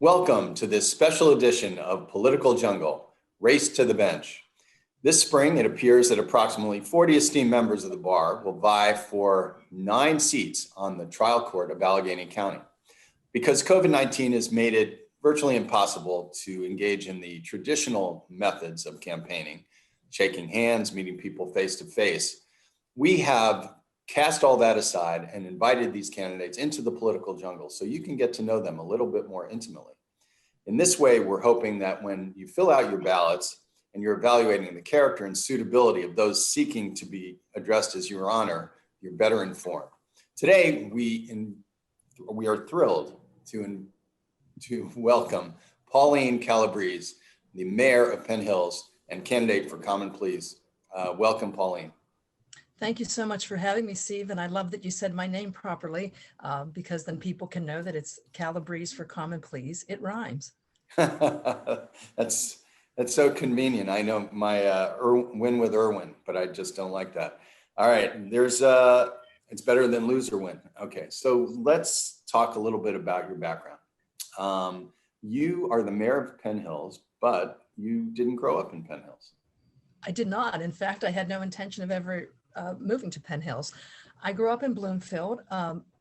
Welcome to this special edition of Political Jungle, Race to the Bench. This spring, it appears that approximately 40 esteemed members of the bar will vie for 9 seats on the trial court of Allegheny County. Because COVID-19 has made it virtually impossible to engage in the traditional methods of campaigning, shaking hands, meeting people face to face, we have cast all that aside and invited these candidates into the political jungle so you can get to know them a little bit more intimately. In this way, we're hoping that when you fill out your ballots and you're evaluating the character and suitability of those seeking to be addressed as your honor, you're better informed. Today, we are thrilled to welcome Pauline Calabrese, the mayor of Penn Hills and candidate for Common Pleas. Welcome, Pauline. Thank you so much for having me, Steve. And I love that you said my name properly because then people can know that it's Calabrese for Common Pleas. It rhymes. That's so convenient. I know my win with Irwin, but I just don't like that. All right, it's better than lose or win. Okay, so let's talk a little bit about your background. You are the mayor of Penn Hills, but you didn't grow up in Penn Hills. I did not. In fact, I had no intention of ever moving to Penn Hills. I grew up in Bloomfield,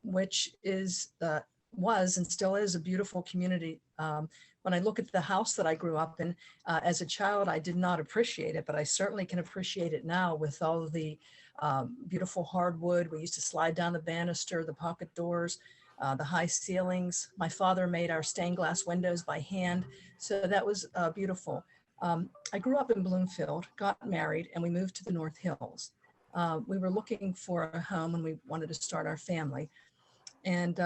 which was and still is a beautiful community. When I look at the house that I grew up in, as a child, I did not appreciate it, but I certainly can appreciate it now with all of the beautiful hardwood. We used to slide down the banister, the pocket doors, the high ceilings. My father made our stained glass windows by hand, so that was beautiful. I grew up in Bloomfield, got married, and we moved to the North Hills. We were looking for a home when we wanted to start our family. And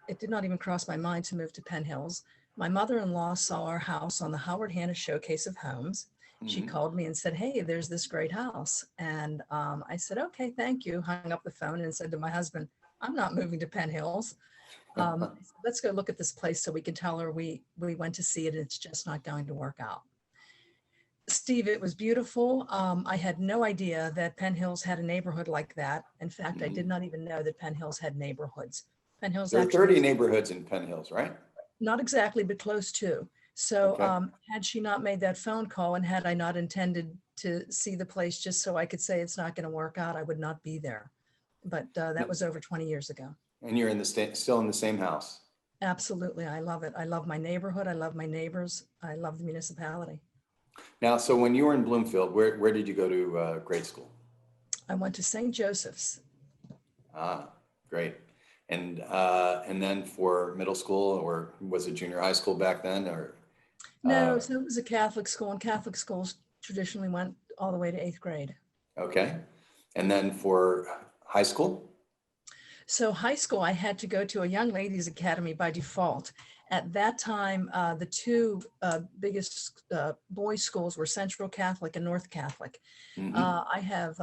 it did not even cross my mind to move to Penn Hills. My mother-in-law saw our house on the Howard Hanna Showcase of Homes. Mm-hmm. She called me and said, "Hey, there's this great house." And I said, "Okay, thank you." Hung up the phone and said to my husband, "I'm not moving to Penn Hills. Let's go look at this place so we can tell her we went to see it and it's just not going to work out." Steve, it was beautiful. I had no idea that Penn Hills had a neighborhood like that. In fact, I did not even know that Penn Hills had neighborhoods. Penn Hills there are 30 neighborhoods in Penn Hills, right? Not exactly, but close to. So okay. Had she not made that phone call and had I not intended to see the place just so I could say it's not going to work out, I would not be there. But that was over 20 years ago. And you're still in the same house? Absolutely. I love it. I love my neighborhood. I love my neighbors. I love the municipality. Now, so when you were in Bloomfield, where did you go to grade school? I went to St. Joseph's. Ah, great. And then for middle school, or was it junior high school back then, or? No, so it was a Catholic school, and Catholic schools traditionally went all the way to 8th grade. Okay. And then for high school? So high school, I had to go to a young ladies academy by default. At that time, the two biggest boys' schools were Central Catholic and North Catholic. Mm-hmm. I have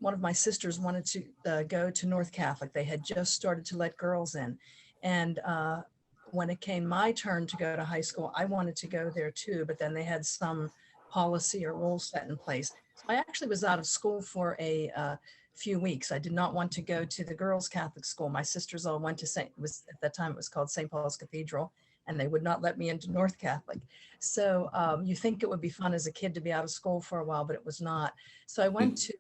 one of my sisters wanted to go to North Catholic. They had just started to let girls in. And when it came my turn to go to high school, I wanted to go there too, but then they had some policy or rules set in place. So I actually was out of school for a few weeks. I did not want to go to the girls' Catholic school. My sisters all went to at that time it was called St. Paul's Cathedral, and they would not let me into North Catholic. So you think it would be fun as a kid to be out of school for a while, but it was not. So I went to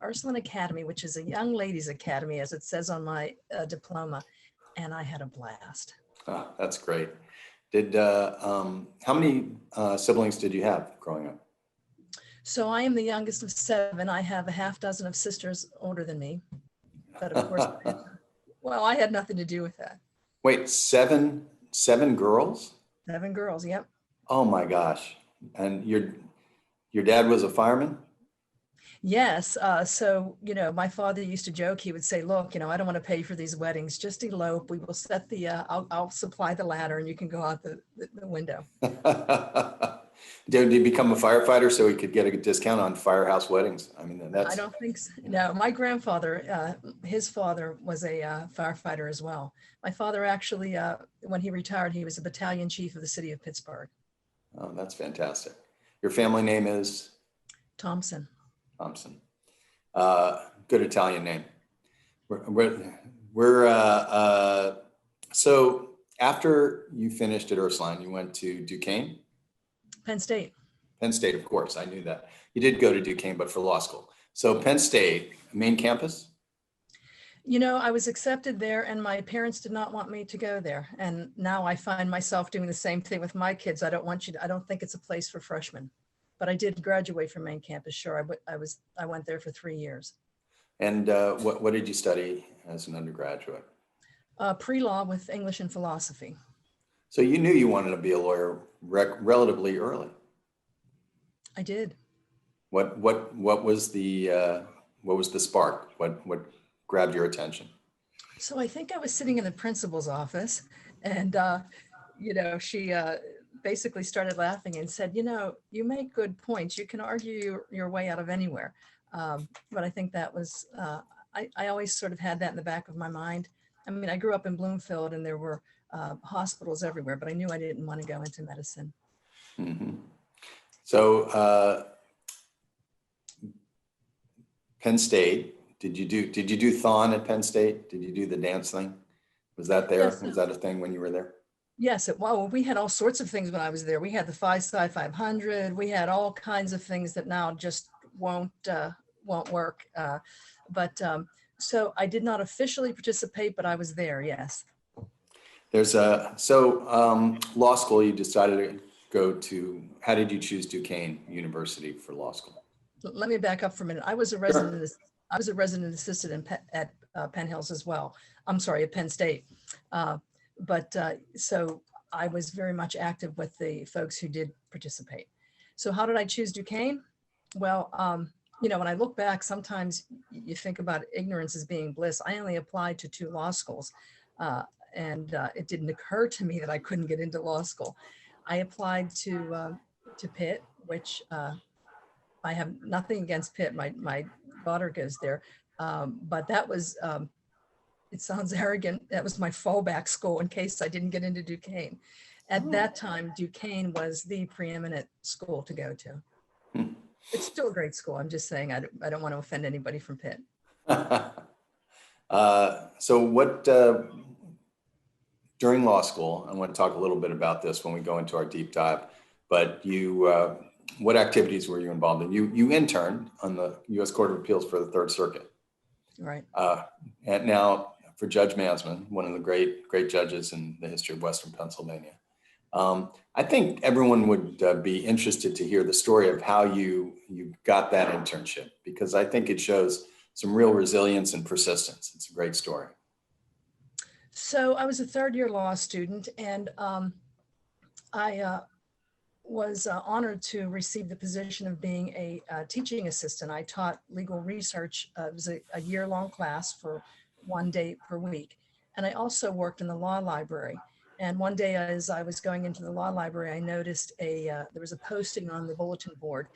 Ursuline Academy, which is a young ladies' academy, as it says on my diploma, and I had a blast. Oh, that's great. How many siblings did you have growing up? So I am the youngest of 7. I have a half dozen of sisters older than me, but of course, well, I had nothing to do with that. Wait, seven girls? 7 girls, yep. Oh my gosh! And your dad was a fireman? Yes. So, my father used to joke, he would say, "Look, I don't want to pay for these weddings. Just elope. We will set I'll supply the ladder and you can go out the window." Did he become a firefighter so he could get a discount on firehouse weddings? I mean, I don't think so. No, my grandfather, his father was a firefighter as well. My father actually, when he retired, he was a battalion chief of the city of Pittsburgh. Oh, that's fantastic. Your family name is? Thompson. Thompson. Good Italian name. So after you finished at Ursuline, you went to Duquesne? Penn State. Penn State, of course, I knew that. You did go to Duquesne, but for law school. So Penn State, main campus? You know, I was accepted there and my parents did not want me to go there. And now I find myself doing the same thing with my kids. I don't think it's a place for freshmen. But I did graduate from main campus, sure. I went there for 3 years. And what did you study as an undergraduate? Pre-law with English and philosophy. So you knew you wanted to be a lawyer relatively early. I did. What was the spark? What grabbed your attention? So I think I was sitting in the principal's office and, she basically started laughing and said, you make good points. You can argue your way out of anywhere. But I think that was, I always sort of had that in the back of my mind. I mean, I grew up in Bloomfield and there were hospitals everywhere, but I knew I didn't want to go into medicine. Mm-hmm. So Penn State, did you do Thon at Penn State? Did you do the dance thing? Was that there? Yes. Was that a thing when you were there? Yes, well, we had all sorts of things when I was there. We had the Phi-Sci 500. We had all kinds of things that now just won't work. So I did not officially participate, but I was there. Yes. Law school. You decided to go to. How did you choose Duquesne University for law school? Let me back up for a minute. I was a resident. Sure. I was a resident assistant at Penn Hills as well. I'm sorry, at Penn State. So I was very much active with the folks who did participate. So how did I choose Duquesne? Well, when I look back, sometimes you think about ignorance as being bliss. I only applied to 2 law schools and it didn't occur to me that I couldn't get into law school. I applied to Pitt, which I have nothing against Pitt. My daughter goes there, but that was, it sounds arrogant. That was my fallback school in case I didn't get into Duquesne. At that time, Duquesne was the preeminent school to go to. It's still a great school. I'm just saying I don't want to offend anybody from Pitt. So what, during law school, I want to talk a little bit about this when we go into our deep dive, but what activities were you involved in? You interned on the U.S. Court of Appeals for the Third Circuit. Right. And now for Judge Mansman, one of the great judges in the history of Western Pennsylvania. I think everyone would be interested to hear the story of how you got that internship, because I think it shows some real resilience and persistence. It's a great story. So I was a 3rd-year law student, and I was honored to receive the position of being a teaching assistant. I taught legal research. It was a year-long class for 1 day per week. And I also worked in the law library. And one day as I was going into the law library, I noticed there was a posting on the bulletin board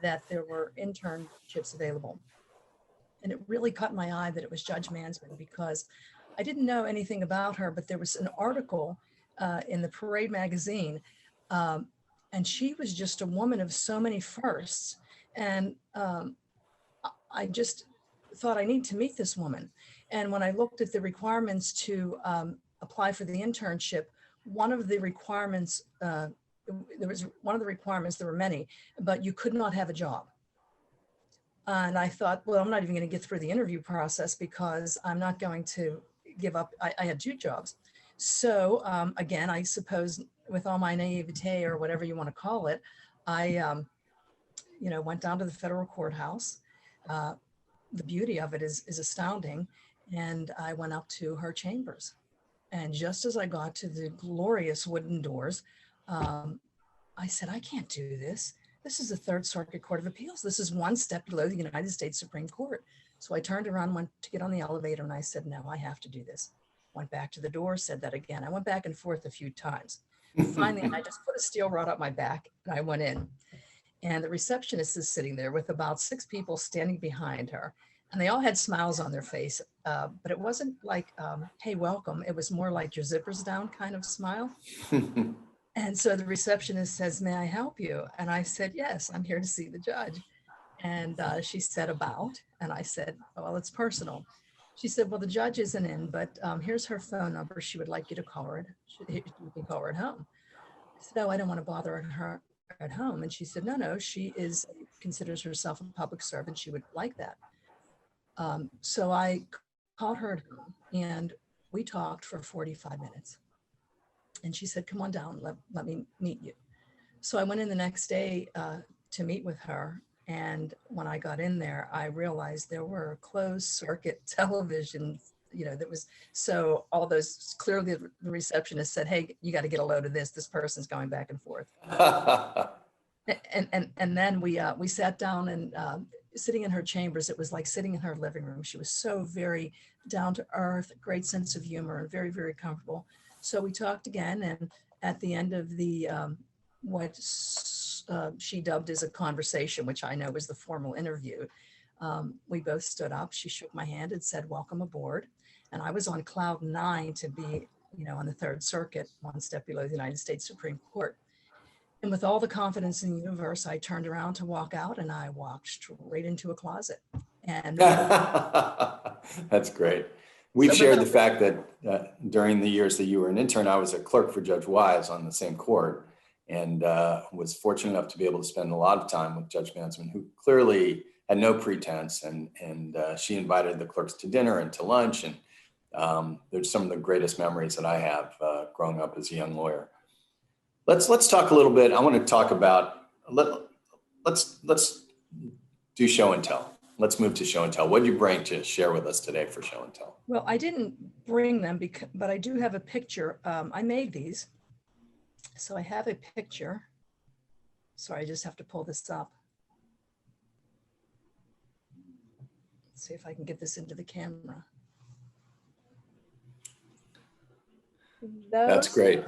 that there were internships available. And it really caught my eye that it was Judge Mansman, because I didn't know anything about her, but there was an article in the Parade magazine, and she was just a woman of so many firsts. And I just thought, I need to meet this woman. And when I looked at the requirements to apply for the internship, one of the requirements, there were many, but you could not have a job. And I thought, well, I'm not even going to get through the interview process because I'm not going to give up. I had 2 jobs. So again, I suppose with all my naivete or whatever you want to call it, I went down to the federal courthouse. The beauty of it is astounding. And I went up to her chambers. And just as I got to the glorious wooden doors, I said, I can't do this. This is the Third Circuit Court of Appeals. This is 1 step below the United States Supreme Court. So I turned around, went to get on the elevator, and I said, no, I have to do this. Went back to the door, said that again. I went back and forth a few times. Finally, I just put a steel rod up my back and I went in. And the receptionist is sitting there with about 6 people standing behind her. And they all had smiles on their face, but it wasn't like, hey, welcome. It was more like your zippers down kind of smile. And so the receptionist says, may I help you? And I said, yes, I'm here to see the judge. And she said, about, and I said, well, it's personal. She said, well, the judge isn't in, but here's her phone number. She would like you to call her. You can call her at home. I said, oh, I don't want to bother her at home. And she said, no, she considers herself a public servant. She would like that. So I called her at home and we talked for 45 minutes. And she said, come on down, let me meet you. So I went in the next day to meet with her. And when I got in there, I realized there were closed circuit televisions, that was, so all those, clearly the receptionist said, hey, you got to get a load of this. This person's going back and forth. and then we sat down and sitting in her chambers, it was like sitting in her living room. She was so very down to earth, great sense of humor, and very, very comfortable. So we talked again, and at the end of the what she dubbed as a conversation, which I know was the formal interview, we both stood up. She shook my hand and said, welcome aboard. And I was on cloud 9 to be, on the Third Circuit, one step below the United States Supreme Court. And with all the confidence in the universe, I turned around to walk out, and I walked straight into a closet. And that's great. We've shared the fact that during the years that you were an intern, I was a clerk for Judge Wise on the same court, and was fortunate enough to be able to spend a lot of time with Judge Mansman, who clearly had no pretense, and she invited the clerks to dinner and to lunch, and there's some of the greatest memories that I have growing up as a young lawyer. Let's talk a little bit. I want to talk about let's do show and tell. Let's move to show and tell. What did you bring to share with us today for show and tell? Well, I didn't bring them, but I do have a picture. I made these. So I have a picture. Sorry, I just have to pull this up. Let's see if I can get this into the camera. That's great.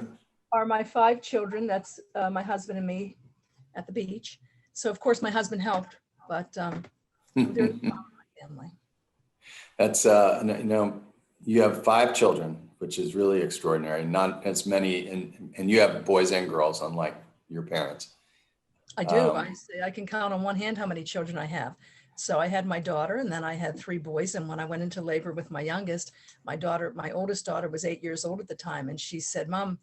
Are my 5 children. That's my husband and me at the beach. So of course my husband helped, but there's my family. That's you have 5 children, which is really extraordinary. Not as many, and you have boys and girls, unlike your parents. I do. I say I can count on one hand how many children I have. So I had my daughter, and then I had 3 boys. And when I went into labor with my youngest, my oldest daughter was 8 years old at the time, and she said, "Mom,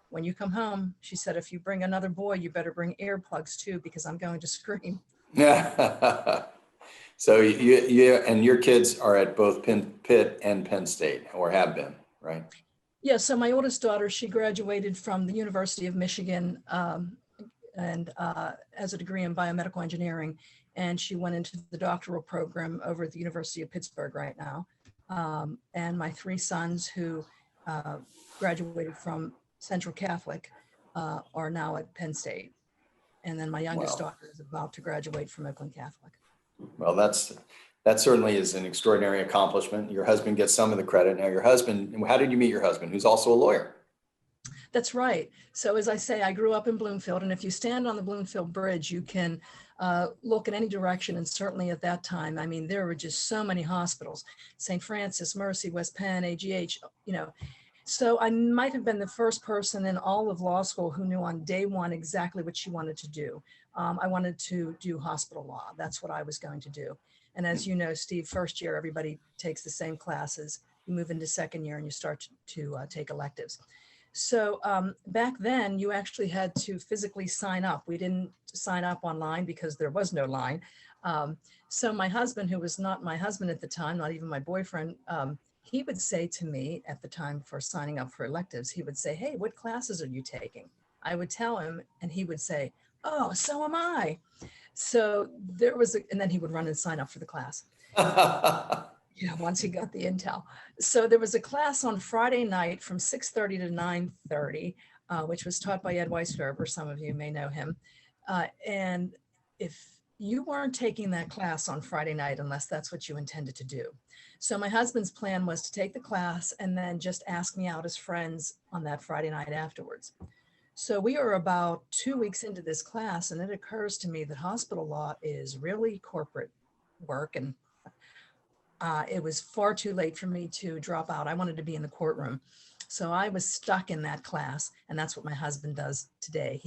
when you come home," she said, "if you bring another boy, you better bring earplugs too, because I'm going to scream." Yeah. So you and your kids are at both Pitt and Penn State, or have been, right? Yeah. So my oldest daughter, she graduated from the University of Michigan and has a degree in biomedical engineering, and she went into the doctoral program over at the University of Pittsburgh right now. And my 3 sons, who graduated from Central Catholic, are now at Penn State. And then my youngest daughter is about to graduate from Oakland Catholic. Well, that certainly is an extraordinary accomplishment. Your husband gets some of the credit. Now, your husband, how did you meet your husband, who's also a lawyer? That's right. So as I say, I grew up in Bloomfield, and if you stand on the Bloomfield Bridge, you can look in any direction. And certainly at that time, I mean, there were just so many hospitals: St. Francis, Mercy, West Penn, AGH, So I might have been the first person in all of law school who knew on day one exactly what she wanted to do. I wanted to do hospital law. That's what I was going to do. And as you know, Steve, first year, everybody takes the same classes. You move into second year and you start to take electives. So back then, you actually had to physically sign up. We didn't sign up online because there was no line. So my husband, who was not my husband at the time, not even my boyfriend, he would say to me at the time for signing up for electives, he would say, "Hey, what classes are you taking?" I would tell him, and he would say, "Oh, so am I." So there was, and then he would run and sign up for the class. Once he got the intel. So there was a class on Friday night from 6:30 to 9:30, which was taught by Ed Weisgerber. Some of you may know him. And if you weren't taking that class on Friday night, unless that's what you intended to do. So my husband's plan was to take the class and then just ask me out as friends on that Friday night afterwards. So we are about 2 weeks into this class, and it occurs to me that hospital law is really corporate work, and it was far too late for me to drop out. I wanted to be in the courtroom. So I was stuck in that class, and that's what my husband does today.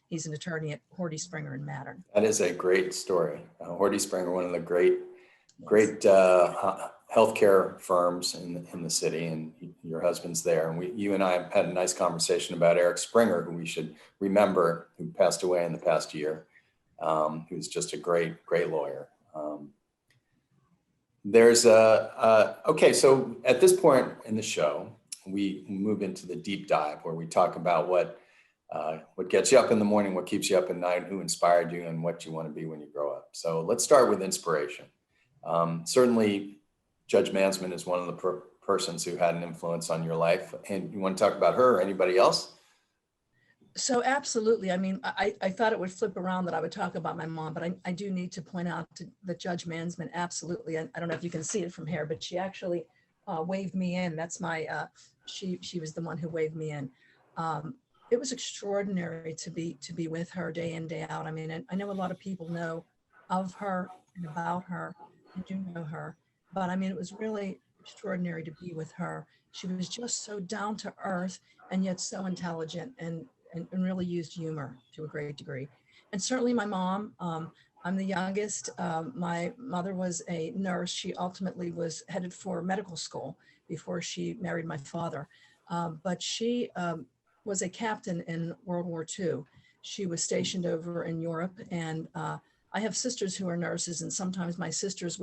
He's an attorney at Horty Springer in Mattern. That is a great story. Horty Springer, one of the great healthcare firms in the city, and your husband's there. And you and I have had a nice conversation about Eric Springer, who we should remember, who passed away in the past year, who's just a great lawyer. Okay, so at this point in the show, we move into the deep dive where we talk about what gets you up in the morning, what keeps you up at night, who inspired you, and what you want to be when you grow up. So let's start with inspiration. Certainly, Judge Mansman is one of the persons who had an influence on your life. And you want to talk about her or anybody else? So absolutely. I mean, I thought it would flip around that I would talk about my mom, but I do need to point out that Judge Mansman, absolutely. I don't know if you can see it from here, but she actually waved me in. That's my, she was the one who waved me in. It was extraordinary to be with her day in, day out. I mean, I know a lot of people know of her and about her and do know her, but I mean, it was really extraordinary to be with her. She was just so down to earth and yet so intelligent and really used humor to a great degree. And certainly my mom, I'm the youngest. My mother was a nurse. She ultimately was headed for medical school before she married my father. But she was a captain in World War II. She was stationed over in Europe. And I have sisters who are nurses, and sometimes my sisters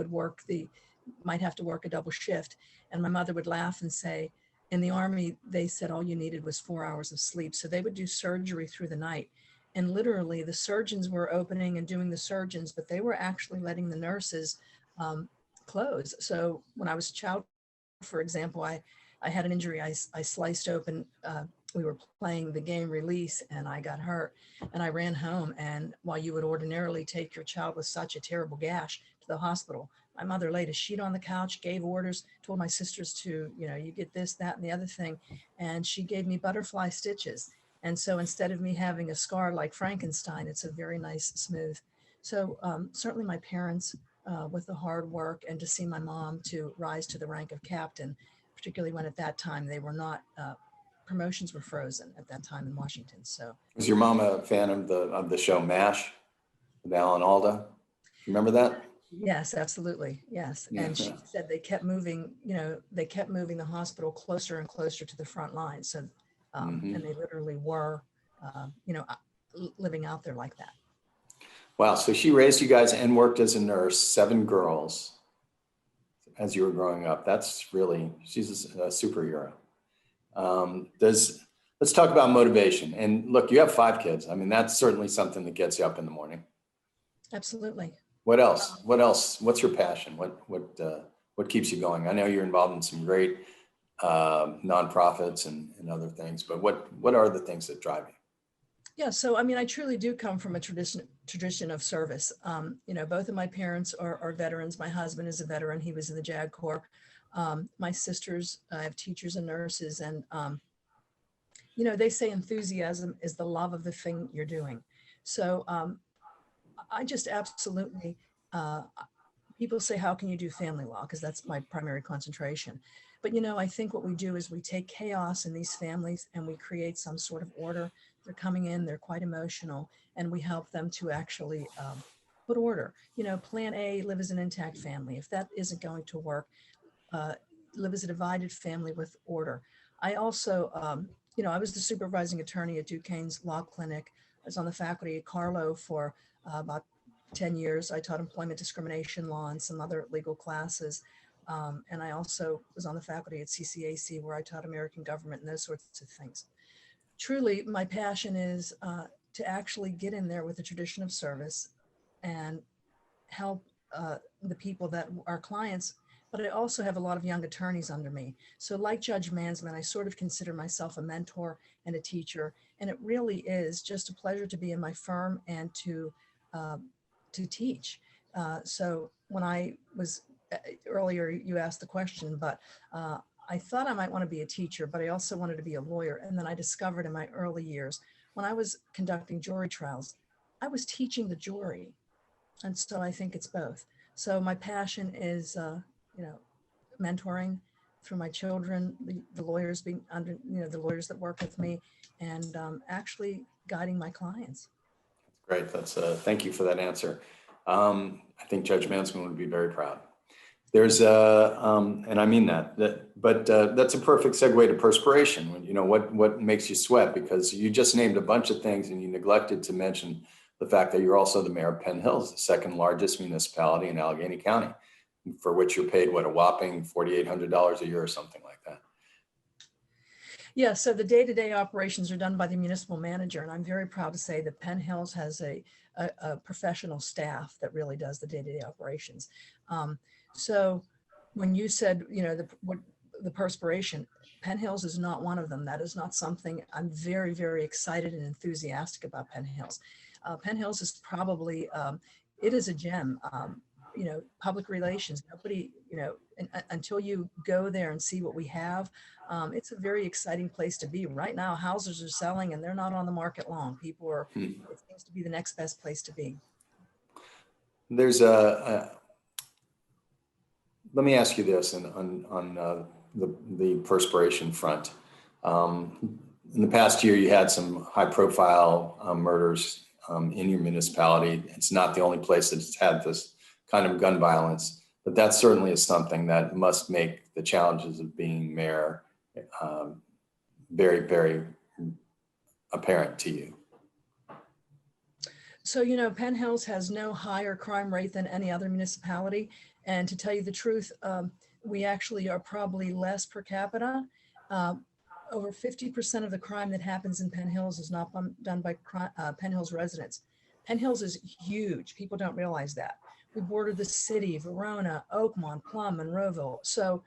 might have to work a double shift. And my mother would laugh and say, in the Army, they said all you needed was 4 hours of sleep. So they would do surgery through the night. And literally the surgeons were opening and doing the surgeons, but they were actually letting the nurses close. So when I was a child, for example, I had an injury. I sliced open, we were playing the game Release, and I got hurt, and I ran home. And while you would ordinarily take your child with such a terrible gash to the hospital, my mother laid a sheet on the couch, gave orders, told my sisters to, you get this, that, and the other thing. And she gave me butterfly stitches. And so instead of me having a scar like Frankenstein, it's a very nice, smooth. So certainly my parents with the hard work, and to see my mom to rise to the rank of captain, particularly when at that time they were not, promotions were frozen at that time in Washington. So Was your mom a fan of the show MASH with Alan Alda? Remember that? yes, absolutely. Yes. Yeah. And she said they kept moving, they kept moving the hospital closer and closer to the front line. So, and they literally were, living out there like that. Wow. So she raised you guys and worked as a nurse, 7 girls as you were growing up. She's a superhero. Let's talk about motivation. And look, you have 5 kids. I mean, that's certainly something that gets you up in the morning. Absolutely. What else? What's your passion? What keeps you going? I know you're involved in some great nonprofits and other things, but what are the things that drive you? Yeah, so I mean, I truly do come from a tradition of service. Both of my parents are veterans. My husband is a veteran. He was in the JAG Corps. My sisters, I have teachers and nurses, and they say enthusiasm is the love of the thing you're doing. So I just absolutely, people say, how can you do family law? Because that's my primary concentration. But, I think what we do is we take chaos in these families and we create some sort of order. They're coming in, they're quite emotional, and we help them to actually put order. Plan A, live as an intact family. If that isn't going to work, live as a divided family with order. I also, I was the supervising attorney at Duquesne's Law Clinic. I was on the faculty at Carlo for about 10 years. I taught employment discrimination law and some other legal classes. And I also was on the faculty at CCAC, where I taught American government and those sorts of things. Truly, my passion is to actually get in there with a tradition of service and help the people that are clients. But I also have a lot of young attorneys under me. So like Judge Mansman, I sort of consider myself a mentor and a teacher. And it really is just a pleasure to be in my firm and to teach. So when I was, earlier you asked the question, but I thought I might want to be a teacher, but I also wanted to be a lawyer. And then I discovered in my early years, when I was conducting jury trials, I was teaching the jury. And so I think it's both. So my passion is, mentoring through my children, the lawyers being under, the lawyers that work with me, and actually guiding my clients. Great. Thank you for that answer. I think Judge Mansman would be very proud. There's and I mean but that's a perfect segue to perspiration. When, you know, what makes you sweat, because you just named a bunch of things and you neglected to mention the fact that you're also the mayor of Penn Hills, the second largest municipality in Allegheny County, for which you're paid, what, a whopping $4,800 a year or something like that. Yeah, so the day-to-day operations are done by the municipal manager, and I'm very proud to say that Penn Hills has a professional staff that really does the day-to-day operations. So when you said, you know, the perspiration, Penn Hills is not one of them. That is not something. I'm very, very excited and enthusiastic about Penn Hills. Penn Hills is probably, it is a gem. You know, public relations, nobody, you know, until you go there and see what we have, it's a very exciting place to be. Right now, houses are selling and they're not on the market long. People are, it seems to be the next best place to be. There's let me ask you this on the perspiration front. In the past year, you had some high profile murders in your municipality. It's not the only place that's had this kind of gun violence, but that certainly is something that must make the challenges of being mayor very, very apparent to you. So, you know, Penn Hills has no higher crime rate than any other municipality. And to tell you the truth, we actually are probably less per capita. Over 50% of the crime that happens in Penn Hills is not done by Penn Hills residents. Penn Hills is huge. People don't realize that. We border the city, Verona, Oakmont, Plum, Monroeville. So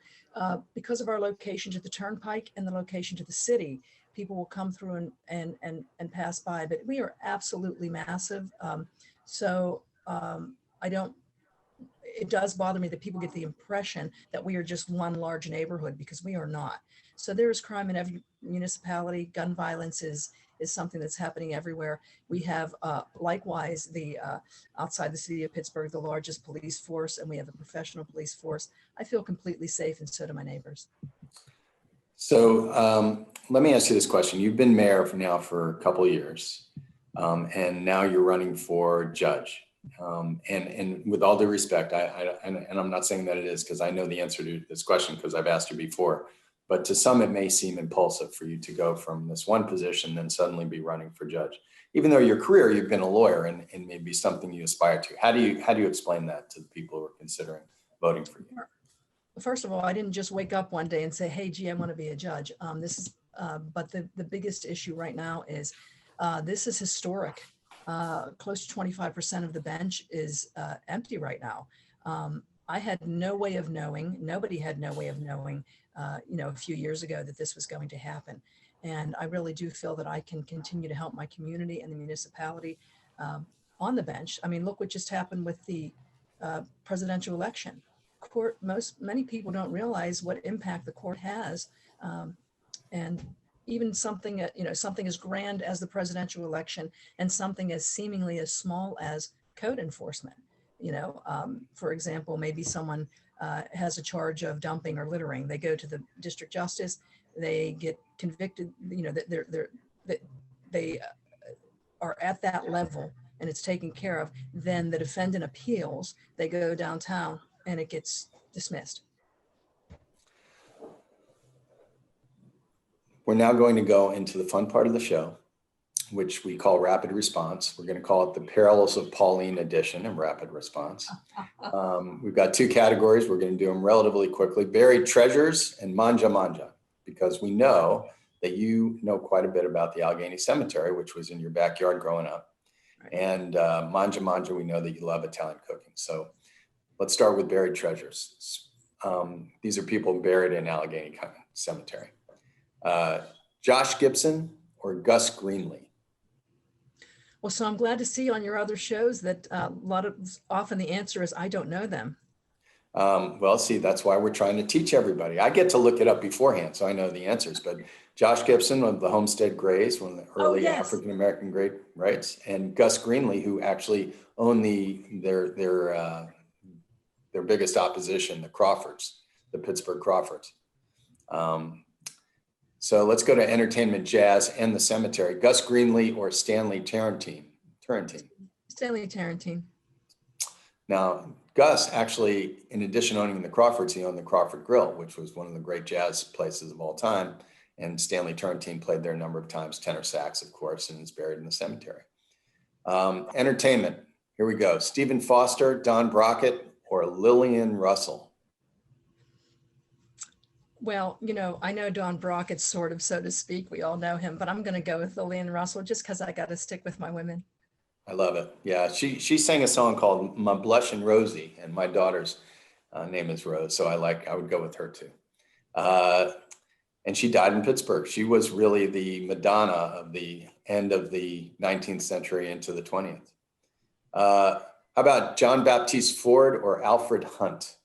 because of our location to the turnpike and the location to the city, people will come through and pass by, but we are absolutely massive. It does bother me that people get the impression that we are just one large neighborhood, because we are not. So there is crime in every municipality. Gun violence is something that's happening everywhere. We have likewise outside the city of Pittsburgh, the largest police force, and we have a professional police force. I feel completely safe, and so do my neighbors. So let me ask you this question. You've been mayor now for a couple of years, and now you're running for judge. And with all due respect, and I'm not saying that it is, because I know the answer to this question because I've asked you before, but to some it may seem impulsive for you to go from this one position then suddenly be running for judge, even though your career, you've been a lawyer and maybe something you aspire to. How do you explain that to the people who are considering voting for you? First of all, I didn't just wake up one day and say, hey, gee, I want to be a judge. But the biggest issue right now is this is historic. Close to 25% of the bench is empty right now. I had no way of knowing, nobody had no way of knowing, you know, a few years ago that this was going to happen. And I really do feel that I can continue to help my community and the municipality on the bench. I mean, look what just happened with the presidential election. Many people don't realize what impact the court has. And even something, you know, something as grand as the presidential election and something as seemingly as small as code enforcement. You know, for example, maybe someone has a charge of dumping or littering. They go to the district justice, they get convicted, you know, they are at that level and it's taken care of. Then the defendant appeals, they go downtown and it gets dismissed. We're now going to go into the fun part of the show, which we call rapid response. We're going to call it the Perils of Pauline edition of rapid response. We've got two categories. We're going to do them relatively quickly: buried treasures and manja manja, because we know that you know quite a bit about the Allegheny Cemetery, which was in your backyard growing up. Right. And manja manja, we know that you love Italian cooking. So let's start with buried treasures. These are people buried in Allegheny Cemetery. Josh Gibson or Gus Greenlee? Well, so I'm glad to see on your other shows that often the answer is I don't know them. Well, see, that's why we're trying to teach everybody. I get to look it up beforehand, so I know the answers. But Josh Gibson of the Homestead Grays, one of the early African-American great rights, and Gus Greenlee, who actually owned their biggest opposition, the Crawfords, the Pittsburgh Crawfords. So let's go to entertainment, jazz, and the cemetery. Gus Greenlee or Stanley Tarantine? Stanley Tarantine. Now, Gus actually, in addition to owning the Crawfords, he owned the Crawford Grill, which was one of the great jazz places of all time. And Stanley Turrentine played there a number of times, tenor sax, of course, and is buried in the cemetery. Entertainment, here we go. Stephen Foster, Don Brockett, or Lillian Russell? Well, you know, I know Don Brockett, sort of, so to speak. We all know him, but I'm going to go with Lillian Russell just because I got to stick with my women. I love it. Yeah, she sang a song called My Blushin' Rosie, and my daughter's name is Rose, so I would go with her too. And she died in Pittsburgh. She was really the Madonna of the end of the 19th century into the 20th. How about John Baptiste Ford or Alfred Hunt?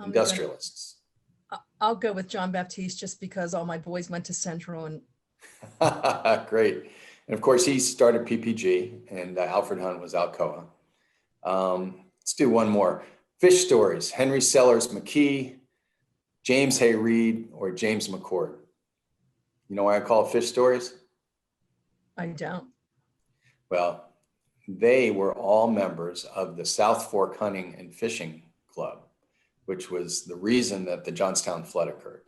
Industrialists. I'll go with John Baptiste just because all my boys went to Central. And great. And of course, he started PPG, and Alfred Hunt was Alcoa. Let's do one more. Fish stories, Henry Sellers McKee, James Hay Reid, or James McCord. You know why I call it fish stories? I don't. Well, they were all members of the South Fork Hunting and Fishing Club, which was the reason that the Johnstown flood occurred.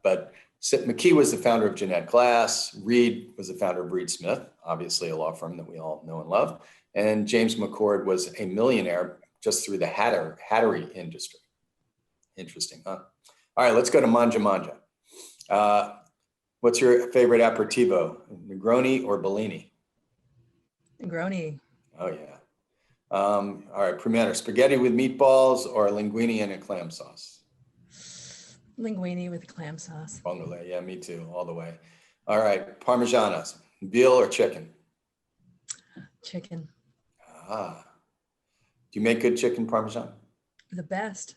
But McKee was the founder of Jeanette Glass. Reed was the founder of Reed Smith, obviously a law firm that we all know and love. And James McCord was a millionaire just through the hattery industry. Interesting, huh? All right, let's go to Manja Manja. What's your favorite aperitivo, Negroni or Bellini? Negroni. Oh, yeah. All right, Primera, spaghetti with meatballs or linguine and a clam sauce? Linguine with clam sauce. Bongole, yeah, me too, all the way. All right, Parmesanas, veal or chicken? Chicken. Ah, do you make good chicken Parmesan? The best.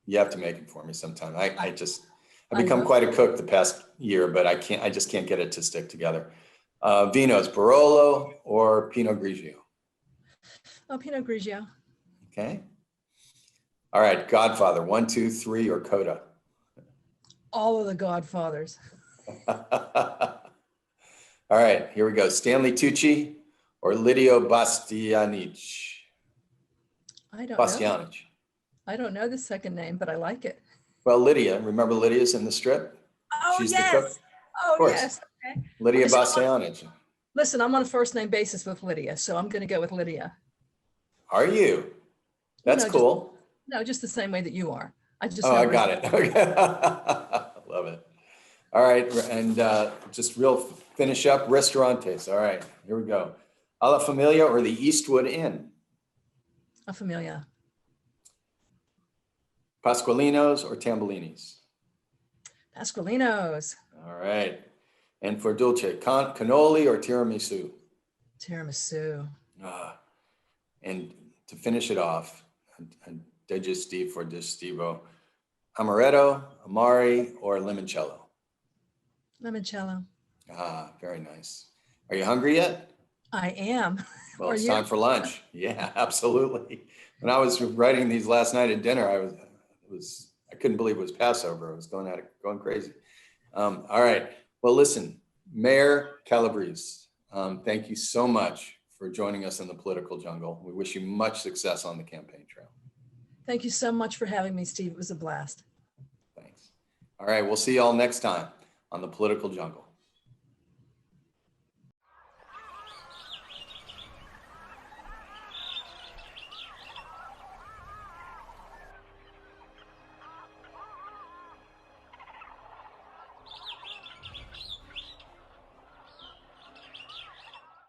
You have to make it for me sometime. I've become quite a cook the past year, but I just can't get it to stick together. Vinos, Barolo or Pinot Grigio? Oh, Pinot Grigio. Okay. All right, Godfather, 1, 2, 3, or Coda? All of the Godfathers. All right, here we go. Stanley Tucci or Lidio Bastianich? I don't know. I don't know the second name, but I like it. Well, Lydia, remember Lydia's in the strip? Oh, She's yes. The cook. Oh, yes. Okay. Lydia Okay, Bastianich. Listen, I'm on a first name basis with Lydia, so I'm going to go with Lydia. Are you? That's cool. Just the same way that you are. I got it. Okay. Love it. All right, and just finish up, restaurantes. All right, here we go. A La Familia or the Eastwood Inn? A Familia. Pasqualinos or Tambellini's? Pasqualinos. All right. And for dulce, cannoli or tiramisu? Tiramisu. And to finish it off, digestif or digestivo, amaretto, amari, or limoncello? Limoncello. Very nice. Are you hungry yet? I am. Well, it's time for lunch. Yeah, absolutely. When I was writing these last night at dinner, I couldn't believe it was Passover. I was going crazy. All right. Well, listen, Mayor Calabrese, thank you so much for joining us in the political jungle. We wish you much success on the campaign trail. Thank you so much for having me, Steve. It was a blast. Thanks. All right. We'll see you all next time on the political jungle.